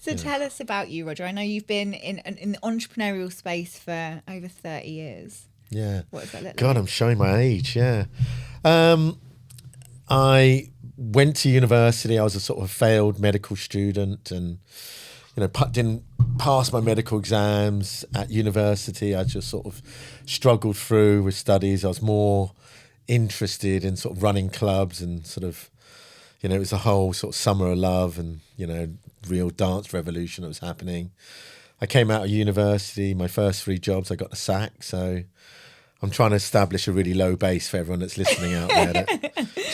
So tell us about you, Roger. I know you've been in the entrepreneurial space for over 30 years. Yeah. What does that look God, like? I'm showing my age, yeah. I went to university. I was a sort of failed medical student and, didn't pass my medical exams at university. I just sort of struggled through with studies. I was more interested in sort of running clubs and sort of, it was a whole sort of summer of love and, real dance revolution that was happening. I came out of university, my first 3 jobs, I got the sack. So I'm trying to establish a really low base for everyone that's listening out there.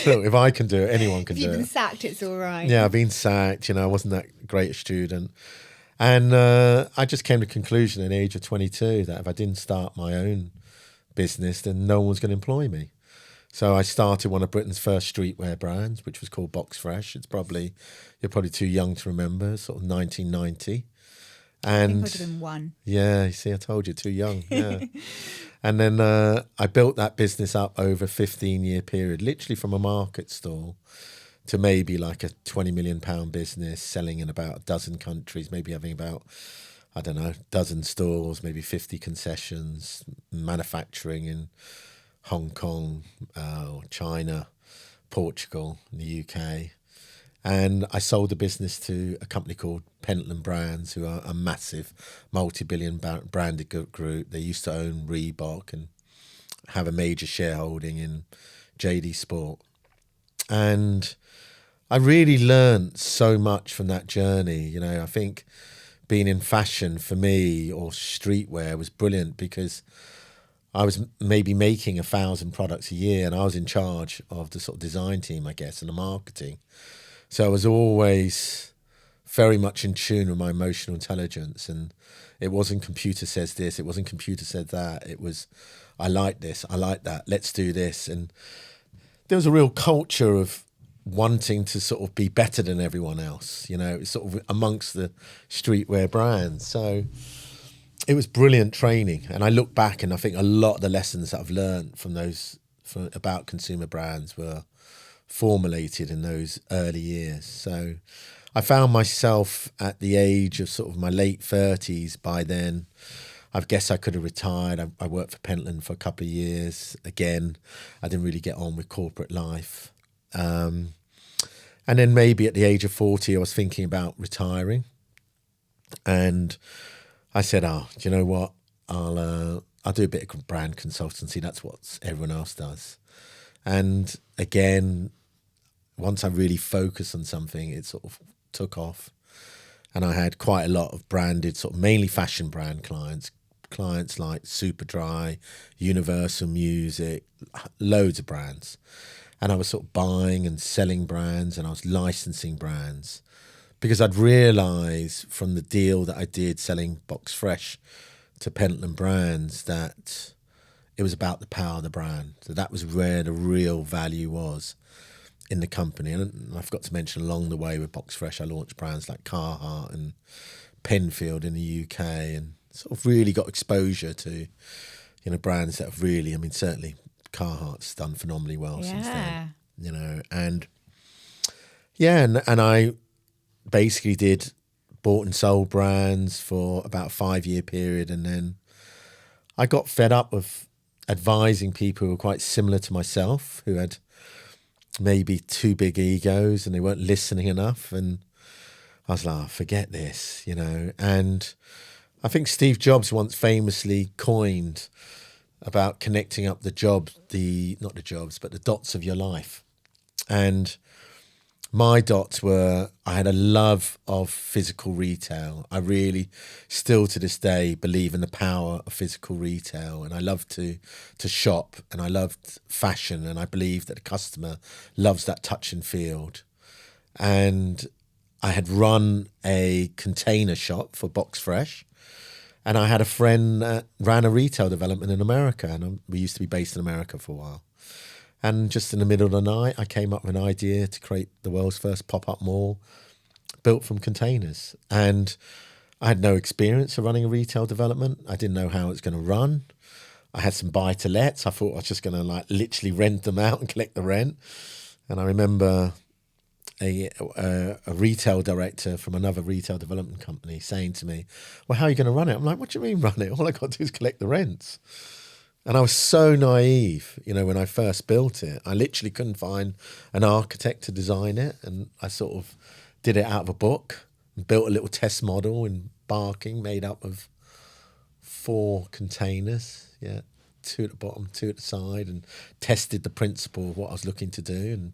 So if I can do it, anyone can If do you've it. been sacked, it's all right. Yeah, I've been sacked. I wasn't that great a student. And I just came to the conclusion at the age of 22 that if I didn't start my own business, then no one was going to employ me. So I started one of Britain's first streetwear brands, which was called Box Fresh. You're probably too young to remember, sort of 1990. I think I And would have been 1. yeah, you see, I told you, too young. Yeah. And then I built that business up over a 15-year period, literally from a market stall to maybe like a £20 million business, selling in about a dozen countries, maybe having about, I don't know, a dozen stores, maybe 50 concessions, manufacturing in Hong Kong, China, Portugal, and the UK. And I sold the business to a company called Pentland Brands, who are a massive multi-billion branded group. They used to own Reebok and have a major shareholding in JD Sport. And I really learned so much from that journey. I think being in fashion for me or streetwear was brilliant because I was maybe making 1,000 products a year and I was in charge of the sort of design team, I guess, and the marketing. So I was always very much in tune with my emotional intelligence, and it wasn't computer says this, it wasn't computer said that. It was, I like this, I like that, let's do this. And there was a real culture of wanting to sort of be better than everyone else, sort of amongst the streetwear brands. So it was brilliant training. And I look back and I think a lot of the lessons that I've learned about consumer brands were formulated in those early years. So I found myself at the age of sort of my late 30s by then. I guess I could have retired. I worked for Pentland for a couple of years. Again, I didn't really get on with corporate life. And then maybe at the age of 40, I was thinking about retiring. And I said, do you know what? I'll do a bit of brand consultancy. That's what everyone else does. And again, once I really focused on something, it sort of took off. And I had quite a lot of branded, sort of mainly fashion brand clients like Superdry, Universal Music, loads of brands. And I was sort of buying and selling brands and I was licensing brands because I'd realised from the deal that I did selling Box Fresh to Pentland Brands that it was about the power of the brand. So that was where the real value was in the company. And I forgot to mention along the way with Box Fresh, I launched brands like Carhartt and Penfield in the UK and sort of really got exposure to, brands that have really, certainly Carhartt's done phenomenally well since then, and I basically bought and sold brands for about a 5-year period. And then I got fed up with advising people who were quite similar to myself, who had maybe too big egos and they weren't listening enough. And I was like, forget this, And I think Steve Jobs once famously coined about connecting up the dots of your life. And my dots were, I had a love of physical retail. I really still to this day believe in the power of physical retail. And I love to shop and I loved fashion. And I believe that the customer loves that touch and feel. And I had run a container shop for Box Fresh. And I had a friend that ran a retail development in America. And we used to be based in America for a while. And just in the middle of the night, I came up with an idea to create the world's first pop-up mall built from containers. And I had no experience of running a retail development. I didn't know how it was going to run. I had some buy-to-lets. I thought I was just going to literally rent them out and collect the rent. And I remember a retail director from another retail development company saying to me, well, how are you going to run it? I'm like, what do you mean run it? All I got to do is collect the rents. And I was so naive, when I first built it. I literally couldn't find an architect to design it. And I sort of did it out of a book and built a little test model in Barking made up of 4 containers, 2 at the bottom, 2 at the side, and tested the principle of what I was looking to do.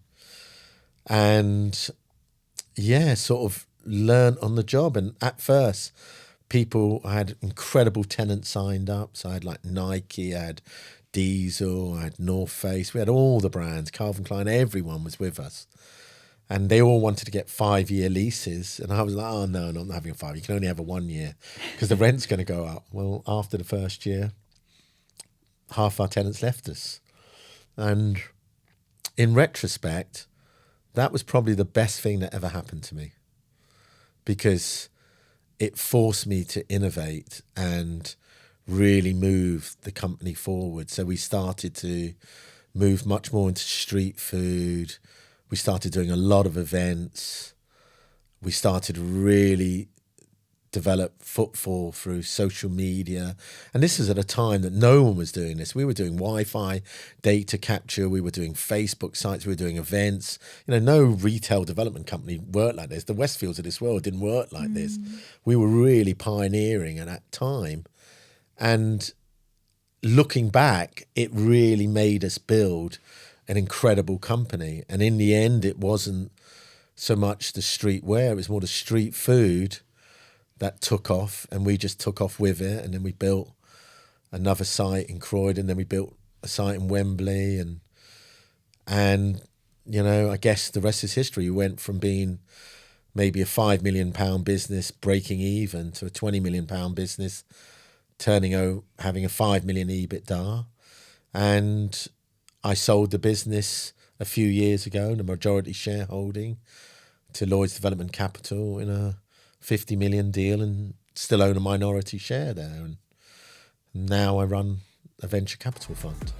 And sort of learned on the job. And at first, I had incredible tenants signed up. So I had like Nike, I had Diesel, I had North Face. We had all the brands, Calvin Klein, everyone was with us. And they all wanted to get 5-year leases. And I was like, oh, no, I'm not having a 5. You can only have a 1 year because the rent's going to go up. Well, after the first year, half our tenants left us. And in retrospect, that was probably the best thing that ever happened to me, because it forced me to innovate and really move the company forward. So we started to move much more into street food. We started doing a lot of events. We started really develop footfall through social media. And this is at a time that no one was doing this. We were doing Wi-Fi data capture. We were doing Facebook sites. We were doing events. No retail development company worked like this. The Westfields of this world didn't work like this. We were really pioneering at that time. And looking back, it really made us build an incredible company. And in the end, it wasn't so much the streetwear. It was more the street food that took off, and we just took off with it. And then we built another site in Croydon, then we built a site in Wembley, and I guess the rest is history. We went from being maybe a £5 million business breaking even to a £20 million business having a 5 million EBITDA. And I sold the business a few years ago, the majority shareholding, to Lloyd's Development Capital in a 50 million deal, and still own a minority share there. And now I run a venture capital fund.